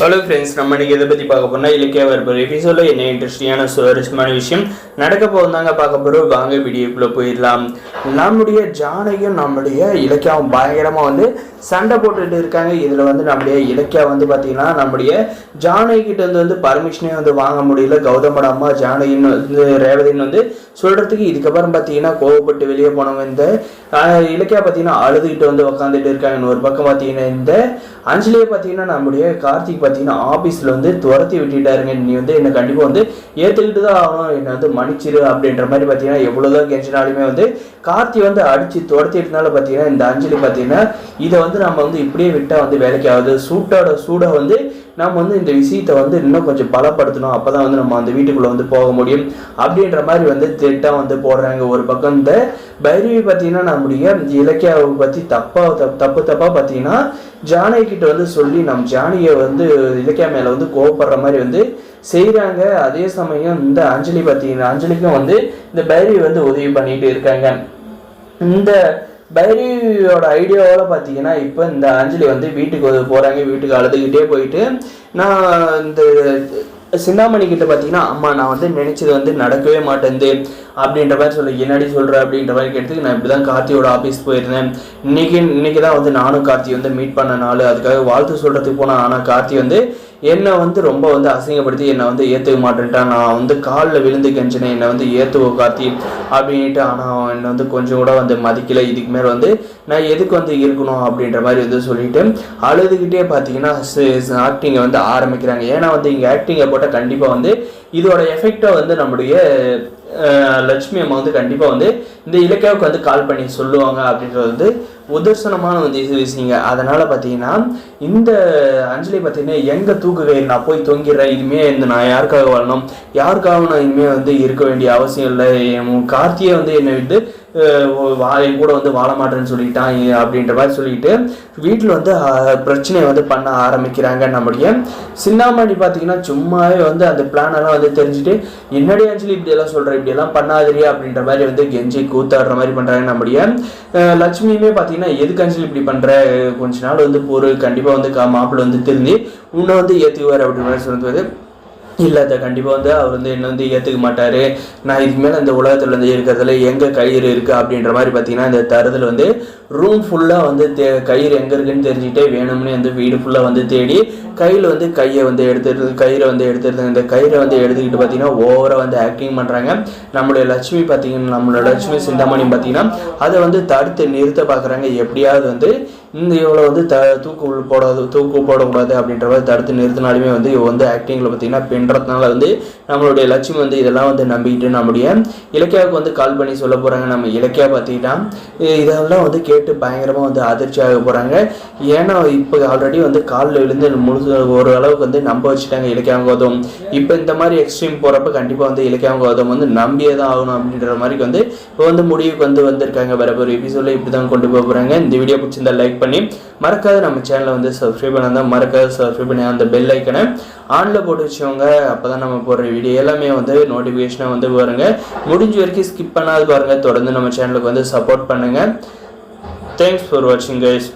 Hello friends, நம்ம இன்னைக்கு இதை பற்றி பார்க்க போனால் இலக்கிய வரப்போகிற எபிசோடில் என்ன இன்ட்ரெஸ்டிங்கான சுவாரஸ்யமான விஷயம் நடக்க போகுதாங்க பார்க்க போகிறோம். வாங்க வீடியோக்குள்ளே போயிடலாம். நம்முடைய ஜானகியும் நம்முடைய இலக்கியாவும் பயங்கரமாக சண்டை போட்டுட்டு இருக்காங்க. இதில் நம்முடைய இலக்கியா பார்த்தீங்கன்னா நம்முடைய ஜானகிட்ட வந்து பர்மிஷனே வாங்க முடியல. கௌதமோட அம்மா ஜானகின்னு ரேவதின்னு சொல்கிறதுக்கு இதுக்கப்புறம் பார்த்தீங்கன்னா கோவப்பட்டு வெளியே போனவங்க இந்த இலக்கியா பார்த்தீங்கன்னா அழுதுகிட்டு உட்காந்துட்டு இருக்காங்க. ஒரு பக்கம் பார்த்தீங்கன்னா இந்த அஞ்சலியை பார்த்தீங்கன்னா நம்முடைய கார்த்திக் பார்த்தீங்கன்னா ஆஃபீஸில் துரத்தி விட்டுட்டாருங்க. நீ என்னை கண்டிப்பாக ஏற்றுக்கிட்டு தான் ஆகணும், என்னை மன்னிச்சிரு அப்படின்ற மாதிரி பார்த்தீங்கன்னா எவ்வளோதான் கெஞ்சினாலுமே கார்த்தி அடித்து துரத்திட்டனால பார்த்தீங்கன்னா இந்த அஞ்சலி பார்த்தீங்கன்னா இதை நம்ம இப்படியே விட்டால் வேலைக்கு ஆகுது. சூடாக நம்ம இந்த விஷயத்தை இன்னும் கொஞ்சம் பலப்படுத்தணும், அப்போ தான் நம்ம அந்த வீட்டுக்குள்ளே போக முடியும் அப்படின்ற மாதிரி திட்டம் போடுறாங்க. ஒரு பக்கம் இந்த பைரவி பார்த்தீங்கன்னா நம்முடைய இலக்கியாவை பற்றி தப்பாக பார்த்தீங்கன்னா ஜானகி கிட்ட சொல்லி நம்ம ஜானியை இலக்கியா மேலே கோவப்படுற மாதிரி செய்கிறாங்க. அதே சமயம் இந்த அஞ்சலி பார்த்தீங்கன்னா அஞ்சலிக்கும் இந்த பைரவி உதவி பண்ணிட்டு இருக்காங்க. இந்த பைரவியோட ஐடியாவில் பார்த்தீங்கன்னா இப்போ இந்த அஞ்சலி வீட்டுக்கு போகிறாங்க. வீட்டுக்கு அழுதுகிட்டே போயிட்டு நான் இந்த சிந்தாமணி கிட்ட பார்த்தீங்கன்னா அம்மா நான் நினைச்சது நடக்கவே மாட்டேங்குது அப்படின்ற மாதிரி சொல்லி என்னடி சொல்கிறேன் அப்படின்ற மாதிரி கேட்டதுக்கு நான் இப்படி தான் கார்த்தியோட ஆஃபீஸ் போயிருந்தேன். இன்னைக்கு தான் நானும் கார்த்தி மீட் பண்ண நாள், அதுக்காக வாழ்த்து சொல்கிறதுக்கு போனேன். ஆனால் கார்த்தி என்னை ரொம்ப அசிங்கப்படுத்தி என்னை ஏற்றுக்க மாட்டேன்ட்டான். நான் காலில் விழுந்து கெஞ்சினேன், என்னை ஏற்றுவோ கார்த்தி அப்படின்ட்டு. ஆனால் என்னை கொஞ்சம் கூட மதிக்கலை. இதுக்கு மேலே நான் எதுக்கு இருக்கணும் அப்படின்ற மாதிரி சொல்லிட்டு அழுதுகிட்டே பார்த்தீங்கன்னா ஆக்டிங்கை ஆரம்பிக்கிறாங்க. ஏன்னா இங்கே ஆக்டிங்கை போட்டால் கண்டிப்பாக இதோட எஃபெக்டை நம்முடைய லட்சுமி அம்மா கண்டிப்பாக இந்த இலக்கியாவுக்கு கால் பண்ணி சொல்லுவாங்க அப்படின்றது உதர்சனமான விஷயங்க. அதனால் பார்த்தீங்கன்னா இந்த அஞ்சலி பார்த்தீங்கன்னா எங்கே தூக்குகையில் நான் போய் தொங்கிடுறேன், இதுமே நான் யாருக்காக வாழணும், யாருக்காக நான் இனிமேல் இருக்க வேண்டிய அவசியம் இல்லை. கார்த்தியை என்னை விட்டு என் கூட வாழ மாட்டேன்னு சொல்லிட்டான் அப்படின்ற மாதிரி சொல்லிட்டு வீட்டில் பிரச்சனையை பண்ண ஆரம்பிக்கிறாங்க. நம்முடைய சிந்தாமணி பார்த்தீங்கன்னா சும்மாவே அந்த பிளானெல்லாம் தெரிஞ்சுட்டு என்னடி அஞ்சலி இப்படியெல்லாம் சொல்கிறேன், இப்படியெல்லாம் பண்ணாதிரியா அப்படின்ற மாதிரி கெஞ்சி கூத்தாடுற மாதிரி பண்ணுறாங்க. நம்முடைய லட்சுமியுமே பார்த்தீங்கன்னா எதுக்கு அஞ்சலி இப்படி பண்ணுற, கொஞ்ச நாள் போரு கண்டிப்பாக மாப்பிள்ளை திருந்தி உன்னை ஏற்றுக்குவார் அப்படின்ற மாதிரி சொல்லுவது இல்லை. அதை கண்டிப்பாக அவர் என்ன ஏற்றுக்க மாட்டார். நான் இதுக்கு மேலே இந்த உலகத்தில் இருக்கிறதுல எங்கே கயிறு இருக்குது அப்படின்ற மாதிரி பார்த்தீங்கன்னா இந்த தருதல் ரூம் ஃபுல்லாக கயிறு எங்கே இருக்குன்னு தெரிஞ்சுக்கிட்டே வேணும்னு வீடு ஃபுல்லாக தேடி கையில் கையை எடுத்துடுறது, கயிறை எடுத்துடுறது. இந்த கயிறை எடுத்துக்கிட்டு பார்த்தீங்கன்னா ஓவராக ஆக்டிங் பண்ணுறாங்க. நம்மளுடைய லட்சுமி பார்த்தீங்கன்னா நம்மளோட லட்சுமி சிந்தாமணி பார்த்தீங்கன்னா அதை தடுத்து நிறுத்த பார்க்குறாங்க. எப்படியாவது இந்த இவ்வளோ தூக்கு போடக்கூடாது அப்படின்ற மாதிரி தடுத்து நிறுத்தினாலுமே இவ ஆக்டிங்கில் பார்த்தீங்கன்னா பின்றதுனால நம்மளுடைய லட்சுமி இதெல்லாம் நம்பிக்கிட்டு நம்முடைய இலக்கியாவுக்கு கால் பண்ணி சொல்ல போகிறாங்க. நம்ம இலக்கியா பார்த்தீங்கன்னா இதெல்லாம் கேட்டு பயங்கரமாக அதிர்ச்சி ஆக போகிறாங்க. ஏன்னா இப்போ ஆல்ரெடி காலில் விழுந்து முழு ஓரளவுக்கு நம்ப வச்சுட்டாங்க இலக்கியாவும் கௌதம். இப்போ இந்த மாதிரி எக்ஸ்ட்ரீம் போகிறப்ப கண்டிப்பாக இலக்கியாவும் கௌதம் நம்பியே தான் ஆகணும் அப்படின்ற மாதிரி இப்போ முடிவுக்கு வந்திருக்காங்க. வரப்போ எபிசோடில் இப்படி தான் கொண்டு போக போகிறாங்க. இந்த வீடியோ பிடிச்சிருந்தா லைக் பண்ணி மறக்காத நம்ம சேனலை சப்ஸ்கிரைப் பண்ணால் மறக்காத சப்ஸ்கிரைப் பண்ணி அந்த பெல் ஐக்கனை ஆனில் போட்டு வச்சவங்க. அப்போ தான் நம்ம போடுற வீடியோ எல்லாமே நோட்டிஃபிகேஷனாக வருங்க. முடிஞ்ச வரைக்கும் ஸ்கிப் பண்ணாது பாருங்கள். தொடர்ந்து நம்ம சேனலுக்கு சப்போர்ட் பண்ணுங்கள். தேங்க்ஸ் ஃபார் வாட்சிங் கைஸ்.